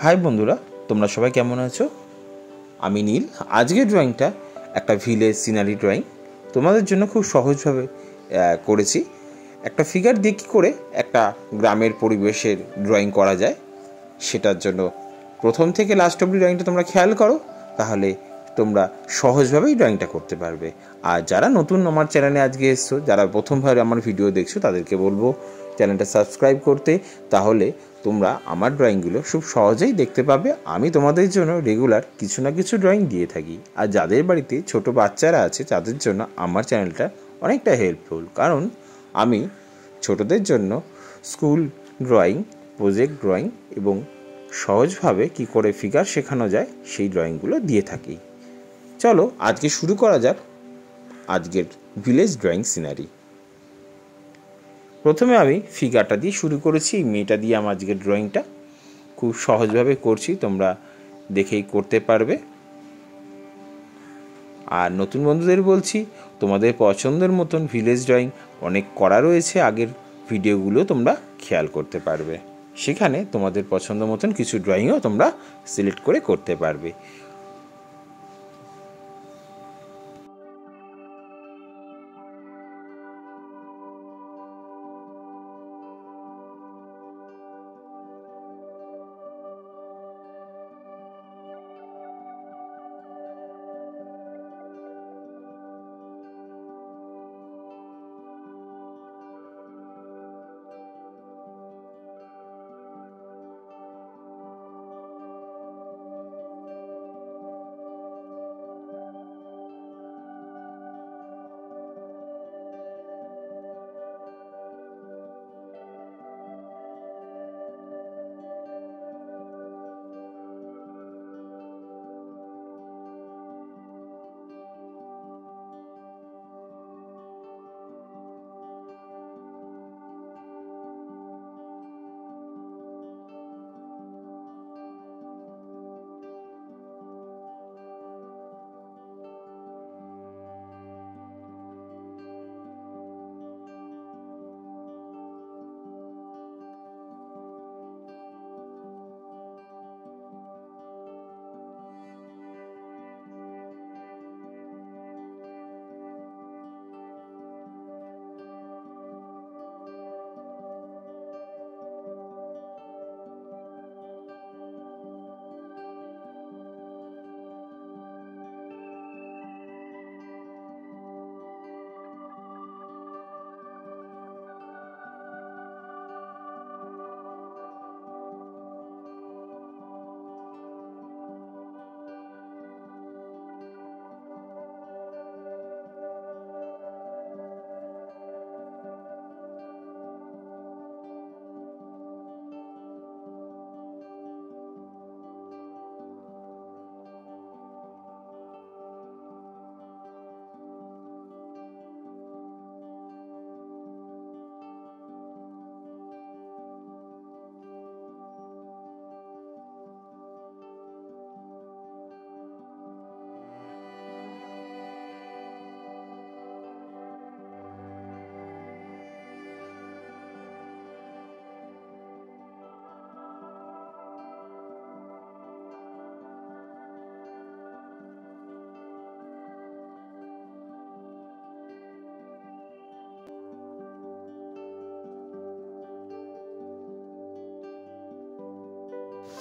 High বন্ধুরা, তোমরা সবাই কেমন আছো? আমি নীল। আজকের ড্রয়িংটা একটা ভিলেজ সিনারি ড্রয়িং তোমাদের জন্য খুব সহজভাবে করেছি। একটা ফিগার দিয়ে কী করে একটা গ্রামের পরিবেশের ড্রয়িং করা যায় সেটার জন্য প্রথম থেকে লাস্ট অবধি ড্রয়িংটা তোমরা খেয়াল করো, তাহলে তোমরা সহজভাবেই ড্রয়িংটা করতে পারবে। আর যারা নতুন আমার চ্যানেলে আজকে এসছো, যারা প্রথমবার আমার ভিডিও দেখছো, তাদেরকে বলবো চ্যানেলটা সাবস্ক্রাইব করতে। তাহলে তোমরা আমার ড্রয়িংগুলো খুব সহজেই দেখতে পাবে। আমি তোমাদের জন্য রেগুলার কিছু না কিছু ড্রয়িং দিয়ে থাকি। আর যাদের বাড়িতে ছোট বাচ্চারা আছে তাদের জন্য আমার চ্যানেলটা অনেকটা হেল্পফুল, কারণ আমি ছোটদের জন্য স্কুল ড্রয়িং, প্রজেক্ট ড্রয়িং এবং সহজভাবে কি করে ফিগার শেখানো যায় সেই ড্রয়িংগুলো দিয়ে থাকি। চলো আজকে শুরু করা যাক আজকের ভিলেজ ড্রয়িং সিনারি। প্রথমে আমি ফিগারটা দিয়ে শুরু করেছি। মেয়েটা দিয়ে আমার আজকের ড্রয়িংটা খুব সহজভাবে করছি, তোমরা দেখেই করতে পারবে। আর নতুন বন্ধুদের বলছি, তোমাদের পছন্দের মতন ভিলেজ ড্রয়িং অনেক করা রয়েছে, আগের ভিডিওগুলো তোমরা খেয়াল করতে পারবে। সেখানে তোমাদের পছন্দ মতন কিছু ড্রয়িংও তোমরা সিলেক্ট করে করতে পারবে।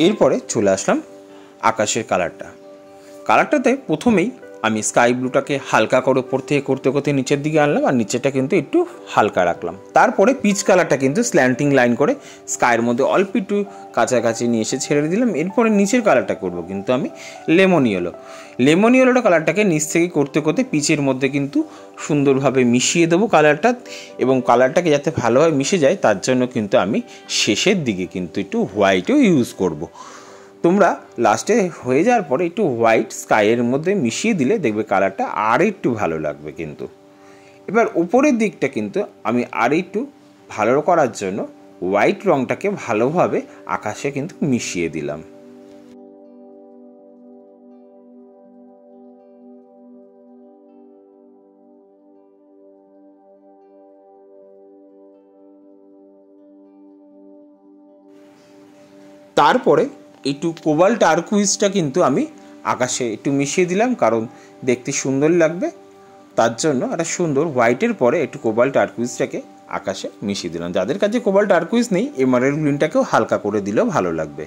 এরপরে চলে আসলাম আকাশের কালারটাতে প্রথমেই আমি স্কাই ব্লুটাকে হালকা করে উপর থেকে করতে করতে নিচের দিকে আনলাম, আর নিচেটা কিন্তু একটু হালকা রাখলাম। তারপরে পিচ কালারটা কিন্তু স্ল্যান্টিং লাইন করে স্কাইয়ের মধ্যে অল্প একটু কাছাকাছি নিয়ে এসে ছেড়ে দিলাম। এরপরে নিচের কালারটা করব কিন্তু আমি লেমন ইয়েলোটা কালারটাকে নিচ থেকে করতে করতে পিচের মধ্যে কিন্তু সুন্দরভাবে মিশিয়ে দেবো কালারটা, এবং কালারটাকে যাতে ভালোভাবে মিশে যায় তার জন্য কিন্তু আমি শেষের দিকে কিন্তু একটু হোয়াইটও ইউজ করব। তোমরা লাস্টে হয়ে যাওয়ার পরে একটু হোয়াইট স্কাইয়ের মধ্যে মিশিয়ে দিলে দেখবে কালারটা আর একটু ভালো লাগবে। কিন্তু এবার উপরের দিকটা কিন্তু আমি আর একটু ভালো করার জন্য হোয়াইট রঙটাকে ভালোভাবে আকাশে কিন্তু মিশিয়ে দিলাম। তারপরে একটু কোবাল্ট টারকুইজটা কিন্তু আমি আকাশে একটু মিশিয়ে দিলাম, কারণ দেখতে সুন্দর লাগবে। তার জন্য একটা সুন্দর হোয়াইটের পরে একটু কোবাল্ট টারকুইজটাকে আকাশে মিশিয়ে দিলাম। যাদের কাছে কোবাল্ট টারকুইজ নেই, এমারেল্ড গ্রিনটাকেও হালকা করে দিলেও ভালো লাগবে।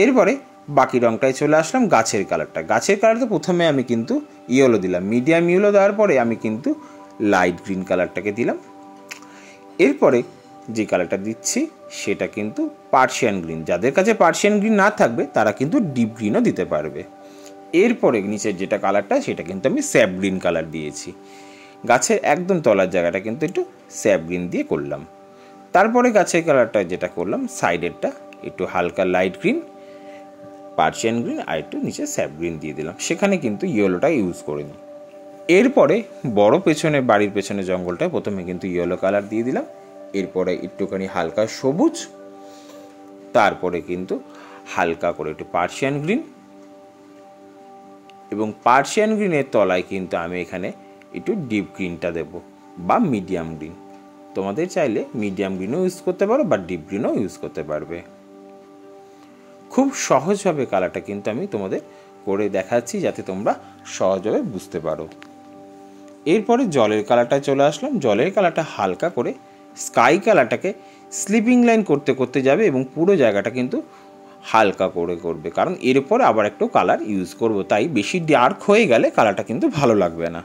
এরপরে বাকি রঙটায় চলে আসলাম গাছের কালারটা। গাছের কালারটা প্রথমে আমি কিন্তু ইয়েলো দিলাম, মিডিয়াম ইয়েলো দেওয়ার পরে আমি কিন্তু লাইট গ্রিন কালারটাকে দিলাম। এরপরে যে কালারটা দিচ্ছি সেটা কিন্তু পার্সিয়ান গ্রিন। যাদের কাছে পার্সিয়ান গ্রিন না থাকবে তারা কিন্তু ডিপ গ্রিনও দিতে পারবে। এরপরে নিচের যেটা কালারটা সেটা কিন্তু আমি স্যাপ গ্রিন কালার দিয়েছি। গাছের একদম তলার জায়গাটা কিন্তু একটু স্যাপ গ্রিন দিয়ে করলাম। তারপরে গাছের কালারটা যেটা করলাম সাইডেরটা একটু হালকা লাইট গ্রিন, পার্সিয়ান গ্রিন আর একটু নিচে স্যাপ গ্রিন দিয়ে দিলাম। সেখানে কিন্তু ইয়েলোটা ইউজ করিনি। এরপরে বড় পেছনে বাড়ির পেছনে জঙ্গলটায় প্রথমে কিন্তু ইয়েলো কালার দিয়ে দিলাম। এরপরে একটুখানি হালকা সবুজ, তারপরে কিন্তু হালকা করে একটু পার্সিয়ান গ্রিন, এবং পার্সিয়ান গ্রিনের তলায় কিন্তু আমি এখানে একটু ডিপ গ্রিনটা দেব বা মিডিয়াম গ্রিন। তোমাদের চাইলে মিডিয়াম গ্রিনও ইউজ করতে পারো বা ডিপ গ্রিনও ইউজ করতে পারবে। খুব সহজভাবে কালারটা কিন্তু আমি তোমাদের করে দেখাচ্ছি যাতে তোমরা সহজভাবে বুঝতে পারো। এরপরে জলের কালারটা চলে আসলাম। জলের কালারটা হালকা করে স্কাই কালারটাকে স্লিপিং লাইন করতে করতে যাবে এবং পুরো জায়গাটা কিন্তু হালকা করে করবে, কারণ এরপরে আবার একটু কালার ইউজ করব, তাই বেশি ডার্ক হয়ে গেলে কালারটা কিন্তু ভালো লাগবে না।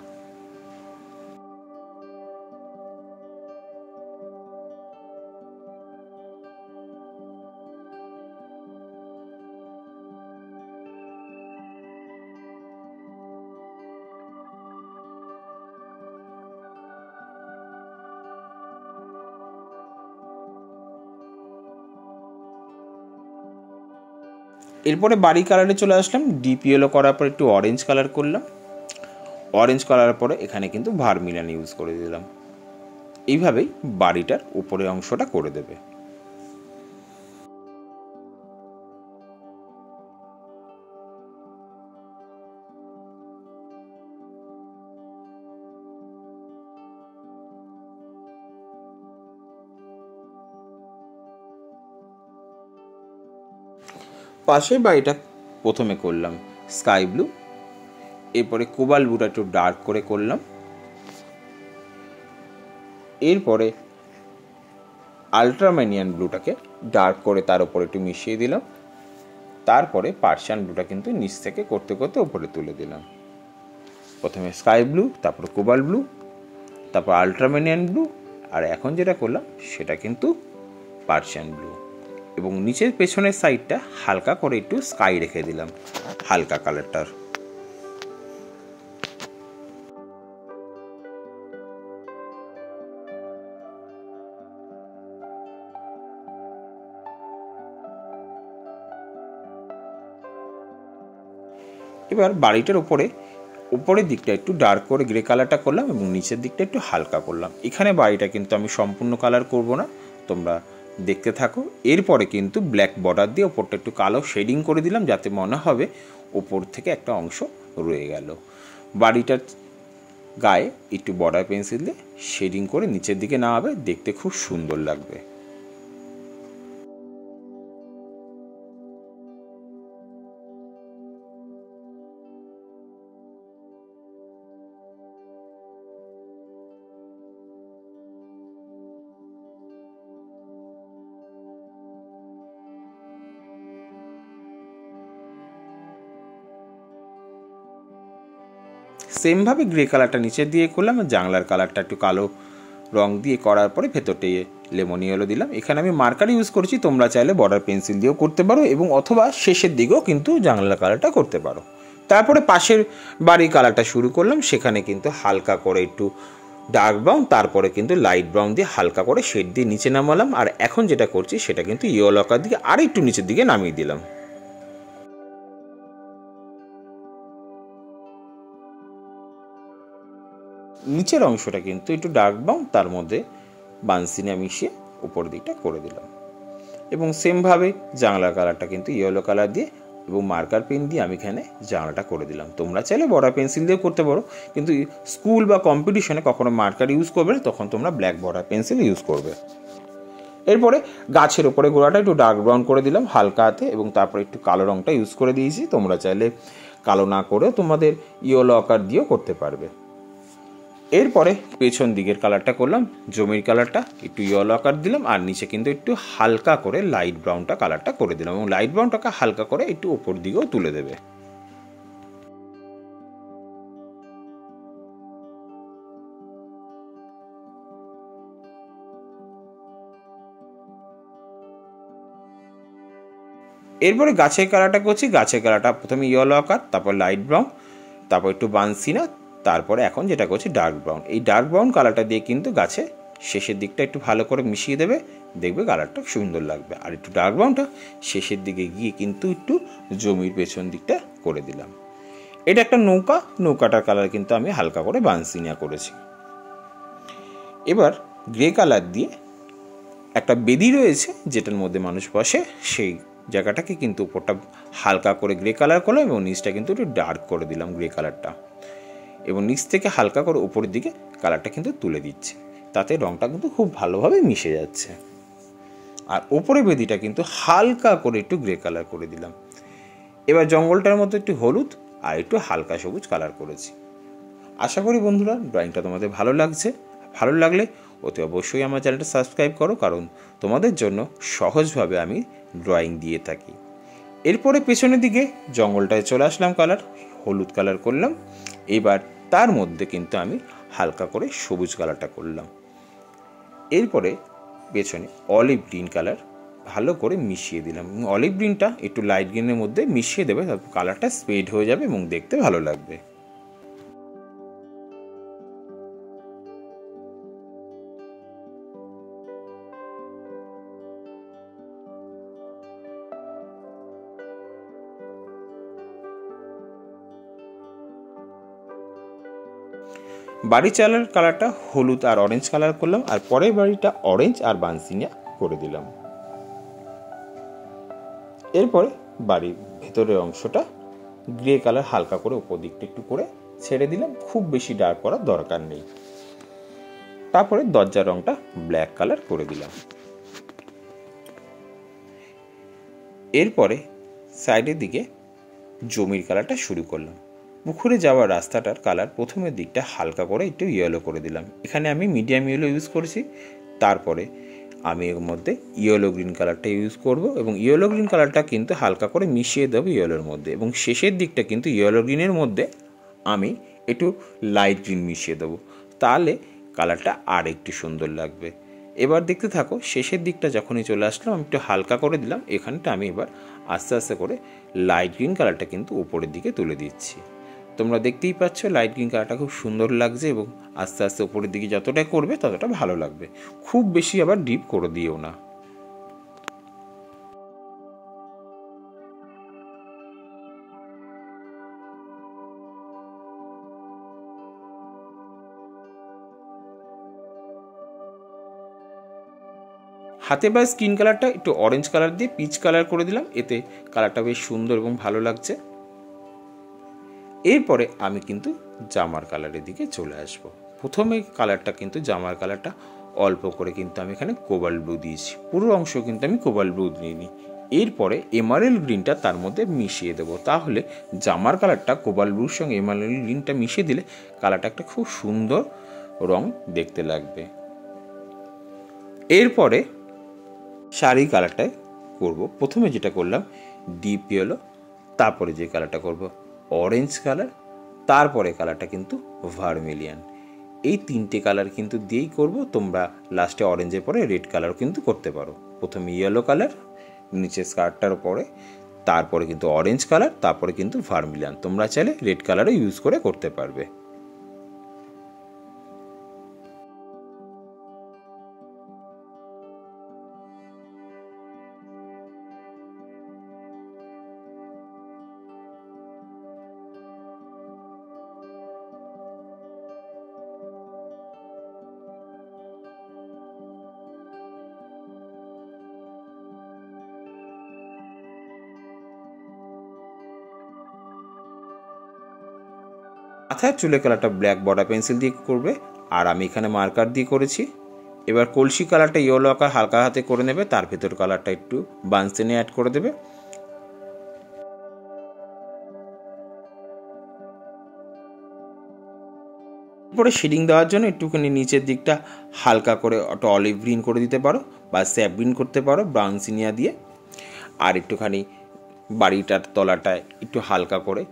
এরপরে বাড়ি কালারে চলে আসলাম। ডিপ ইয়েলো করার পর একটু অরেঞ্জ কালার করলাম। অরেঞ্জ কালারের পরে এখানে কিন্তু ভার্মিলান ইউজ করে দিলাম। এইভাবেই বাড়িটার উপরের অংশটা করে দেবে। পাশের বাড়িটা প্রথমে করলাম স্কাই ব্লু, এরপরে কোবাল্ট ব্লুটা একটু ডার্ক করে করলাম। এরপরে আল্ট্রামেনিয়ান ব্লুটাকে ডার্ক করে তার উপরে একটু মিশিয়ে দিলাম। তারপরে পার্সিয়ান ব্লুটা কিন্তু নিচ থেকে করতে করতে উপরে তুলে দিলাম। প্রথমে স্কাই ব্লু, তারপর কোবাল্ট ব্লু, তারপর আল্ট্রামেনিয়ান ব্লু, আর এখন যেটা করলাম সেটা কিন্তু পার্সিয়ান ব্লু, এবং নিচের পেছনের সাইডটা হালকা করে একটু স্কাই রেখে দিলাম হালকা কালারটার। এবার বাড়িটার উপরের দিকটা একটু ডার্ক করে গ্রে কালারটা করলাম এবং নিচের দিকটা একটু হালকা করলাম। এখানে বাড়িটা কিন্তু আমি সম্পূর্ণ কালার করব না, তোমরা দেখতে থাকো। এরপরে কিন্তু ব্ল্যাক বর্ডার দিয়ে ওপরটা একটু কালো শেডিং করে দিলাম, যাতে মনে হবে ওপর থেকে একটা অংশ রয়ে গেল। বাড়িটার গায়ে একটু বর্ডার পেন্সিল দিয়ে শেডিং করে নিচের দিকে নামাবে, দেখতে খুব সুন্দর লাগবে। সেমভাবে গ্রে কালারটা নিচে দিয়ে করলাম, জানলার কালারটা একটু কালো রং দিয়ে করার পরে ভেতরটাই লেমন ইয়েলো দিলাম। এখানে আমি মার্কার ইউজ করছি, তোমরা চাইলে বর্ডার পেন্সিল দিয়েও করতে পারো এবং অথবা শেষের দিকেও কিন্তু জানলার কালারটা করতে পারো। তারপরে পাশের বাড়ির কালারটা শুরু করলাম, সেখানে কিন্তু হালকা করে একটু ডার্ক ব্রাউন, তারপরে কিন্তু লাইট ব্রাউন দিয়ে হালকা করে শেড দিয়ে নিচে নামালাম। আর এখন যেটা করছি সেটা কিন্তু ইয়েলো কালার দিকে আর একটু নিচের দিকে নামিয়ে দিলাম। নিচের অংশটা কিন্তু একটু ডার্ক ব্রাউন, তার মধ্যে বানসিনা মিশিয়ে উপর দিকটা করে দিলাম। এবং সেমভাবে জানলার কালারটা কিন্তু ইয়েলো কালার দিয়ে এবং মার্কার পেন দিয়ে আমি এখানে জানলাটা করে দিলাম। তোমরা চাইলে বর্ডার পেন্সিল দিয়ে করতে পারো, কিন্তু স্কুল বা কম্পিটিশনে কখনো মার্কার ইউজ করবে না, তখন তোমরা ব্ল্যাক বর্ডার পেন্সিল ইউজ করবে। এরপরে গাছের ওপরে গোড়াটা একটু ডার্ক ব্রাউন করে দিলাম হালকা হাতে, এবং তারপরে একটু কালো রঙটা ইউজ করে দিয়েছি। তোমরা চাইলে কালো না করেও তোমাদের ইয়েলো আকার দিয়েও করতে পারবে। এরপরে পেছন দিকের কালারটা করলাম জমির কালারটা, একটু ইয়েলো আকার দিলাম, আর নিচে কিন্তু একটু হালকা করে লাইট ব্রাউনটা কালারটা করে দিলাম, এবং লাইট ব্রাউনটাকে হালকা করে একটু ওপর দিকেও তুলে দেবে। এরপরে গাছের কালারটা করছি। গাছের কালারটা প্রথমে ইয়েলো আকার, তারপর লাইট ব্রাউন, তারপর একটু বানসিনা, তারপরে এখন যেটা করছি ডার্ক ব্রাউন। এই ডার্ক ব্রাউন কালারটা দিয়ে কিন্তু গাছে শেষের দিকটা একটু ভালো করে মিশিয়ে দেবে, দেখবে কালারটা সুন্দর লাগবে। আর একটু ডার্ক ব্রাউনটা শেষের দিকে গিয়ে কিন্তু একটু জমির পেছন দিকটা করে দিলাম। এটা একটা নৌকা, নৌকাটার কালার কিন্তু আমি হালকা করে বানসিনা করেছি। এবার গ্রে কালার দিয়ে একটা বেদি রয়েছে যেটার মধ্যে মানুষ বসে, সেই জায়গাটাকে কিন্তু উপরটা হালকা করে গ্রে কালার করলাম, এবং নিচটা কিন্তু একটু ডার্ক করে দিলাম গ্রে কালারটা, এবং নিচ থেকে হালকা করে উপরের দিকে কালারটা কিন্তু তুলে দিচ্ছে, তাতে রঙটা কিন্তু খুব ভালোভাবে মিশে যাচ্ছে। আর ওপরে বেদিটা কিন্তু হালকা করে একটু গ্রে কালার করে দিলাম। এবার জঙ্গলটার মতো একটু হলুদ আর একটু হালকা সবুজ কালার করেছি। আশা করি বন্ধুরা ড্রয়িংটা তোমাদের ভালো লাগছে। ভালো লাগলে অতি অবশ্যই আমার চ্যানেলটা সাবস্ক্রাইব করো, কারণ তোমাদের জন্য সহজভাবে আমি ড্রয়িং দিয়ে থাকি। এরপরে পেছনের দিকে জঙ্গলটায় চলে আসলাম, কালার হলুদ কালার করলাম। এবার তার মধ্যে কিন্তু আমি হালকা করে সবুজ কালারটা করলাম। এরপরে পেছনে অলিভ গ্রিন কালার ভালো করে মিশিয়ে দিলাম, অলিভ গ্রিনটা একটু লাইট গ্রিনের মধ্যে মিশিয়ে দেবে, তারপর কালারটা স্প্রেড হয়ে যাবে এবং দেখতে ভালো লাগবে। বাড়ি চালার কালারটা হলুদ আর অরেঞ্জ কালার করলাম, আর পরের বাড়িটা অরেঞ্জ আর বানসিনা করে দিলাম। এরপরে বাড়ির ভেতরের অংশটা গ্রে কালার হালকা করে উপর দিকটা একটু করে ছেড়ে দিলাম, খুব বেশি ডার্ক করার দরকার নেই। তারপরে দরজার রংটা ব্ল্যাক কালার করে দিলাম। এরপরে সাইডের দিকে জমির কালারটা শুরু করলাম। পুকুরে যাওয়ার রাস্তাটার কালার প্রথমের দিকটা হালকা করে একটু ইয়েলো করে দিলাম, এখানে আমি মিডিয়াম ইয়েলো ইউজ করেছি। তারপরে আমি এর মধ্যে ইয়েলো গ্রিন কালারটা ইউজ করব, এবং ইয়েলো গ্রিন কালারটা কিন্তু হালকা করে মিশিয়ে দেবো ইয়েলোর মধ্যে, এবং শেষের দিকটা কিন্তু ইয়েলো গ্রিনের মধ্যে আমি একটু লাইট গ্রিন মিশিয়ে দেবো, তাহলে কালারটা আর একটু সুন্দর লাগবে। এবার দেখতে থাকো, শেষের দিকটা যখনই চলে আসলাম আমি একটু হালকা করে দিলাম, এখানটা আমি এবার আস্তে আস্তে করে লাইট গ্রিন কালারটা কিন্তু উপরের দিকে তুলে দিচ্ছি। তোমরা দেখতেই পাচ্ছ লাইট গ্রিন কালারটা খুব সুন্দর লাগছে, এবং আস্তে আস্তে উপরের দিকে যতটা করবে ততটা ভালো লাগবে, খুব বেশি আবার ডিপ করে দিও না। হাতে বা স্কিন কালারটা একটু অরেঞ্জ কালার দিয়ে পিচ কালার করে দিলাম, এতে কালারটা বেশ সুন্দর এবং ভালো লাগছে। এরপরে আমি কিন্তু জামার কালারের দিকে চলে আসব। প্রথমে কালারটা কিন্তু জামার কালারটা অল্প করে কিন্তু আমি এখানে কোবাল্ট ব্লু দিয়েছি, পুরো অংশ কিন্তু আমি কোবাল্ট ব্লু দিইনি। এরপরে এমারেল গ্রিনটা তার মধ্যে মিশিয়ে দেবো, তাহলে জামার কালারটা কোবাল্ট ব্লুর সঙ্গে এমারেল গ্রিনটা মিশিয়ে দিলে কালারটা একটা খুব সুন্দর রং দেখতে লাগবে। এরপরে শাড়ি কালারটায় করব। প্রথমে যেটা করলাম ডিপ ইয়েলো, তারপরে যে কালারটা করব অরেঞ্জ কালার, তারপরে কালারটা কিন্তু ভার্মিলিয়ান। এই তিনটে কালার কিন্তু দিয়েই করব। তোমরা লাস্টে অরেঞ্জের পরে রেড কালার কিন্তু করতে পারো। প্রথমে ইয়েলো কালার নিচে স্কার্টটার উপরে, তারপরে কিন্তু অরেঞ্জ কালার, তারপরে কিন্তু ভার্মিলিয়ান। তোমরা চাইলে রেড কালারও ইউজ করে করতে পারবে। মাথার চুলের কালারটা ব্ল্যাক বর্ডার পেন্সিল দিয়ে করবে, আর আমি এখানে মার্কার দিয়ে করেছি। এবার কলসি কালারটা ইয়েলো আকার হালকা হাতে করে নেবে, তার ভেতর কালারটা একটু বানসেনে অ্যাড করে দেবে। এরপরে শেডিং দেওয়ার জন্য একটুখানি নিচের দিকটা হালকা করে একটা অলিভ গ্রিন করে দিতে পারো বা স্যাপ গ্রিন করতে পারো ব্রাউন সিনিয়া দিয়ে। আর একটুখানি বাড়িটার তলাটায় একটু হালকা করে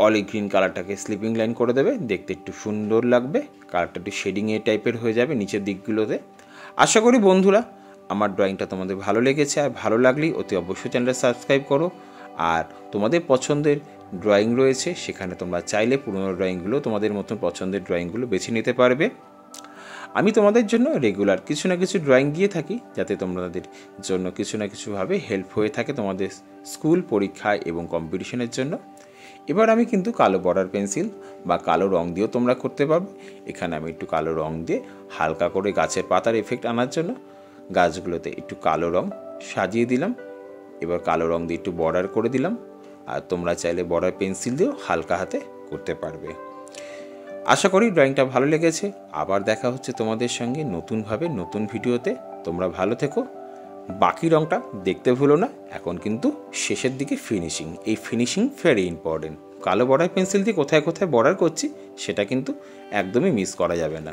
অলিভ গ্রিন কালারটাকে স্লিপিং লাইন করে দেবে, দেখতে একটু সুন্দর লাগবে। কালারটা একটু শেডিংয়ে টাইপের হয়ে যাবে নিচের দিকগুলোতে। আশা করি বন্ধুরা আমার ড্রয়িংটা তোমাদের ভালো লেগেছে, আর ভালো লাগলেই অতি অবশ্যই চ্যানেলটা সাবস্ক্রাইব করো। আর তোমাদের পছন্দের ড্রয়িং রয়েছে, সেখানে তোমরা চাইলে পুরোনো ড্রয়িংগুলো তোমাদের মতন পছন্দের ড্রয়িংগুলো বেছে নিতে পারবে। আমি তোমাদের জন্য রেগুলার কিছু না কিছু ড্রয়িং দিয়ে থাকি, যাতে তোমাদের জন্য কিছু না কিছুভাবে হেল্প হয়ে থাকে তোমাদের স্কুল পরীক্ষা এবং কম্পিটিশনের জন্য। এবার আমি কিন্তু কালো বর্ডার পেন্সিল বা কালো রং দিয়েও তোমরা করতে পারবে। এখানে আমি একটু কালো রং দিয়ে হালকা করে গাছের পাতার এফেক্ট আনার জন্য গাছগুলোতে একটু কালো রং সাজিয়ে দিলাম। এবার কালো রং দিয়ে একটু বর্ডার করে দিলাম, আর তোমরা চাইলে বর্ডার পেন্সিল দিয়েও হালকা হাতে করতে পারবে। আশা করি ড্রয়িংটা ভালো লেগেছে। আবার দেখা হচ্ছে তোমাদের সঙ্গে নতুনভাবে নতুন ভিডিওতে। তোমরা ভালো থেকো। বাকি রংটা দেখতে ভুলো না। এখন কিন্তু শেষের দিকে ফিনিশিং, এই ফিনিশিং ভেরি ইম্পর্টেন্ট। কালো বর্ডার পেন্সিল দিয়ে কোথায় কোথায় বর্ডার করছি সেটা কিন্তু একদমই মিস করা যাবে না।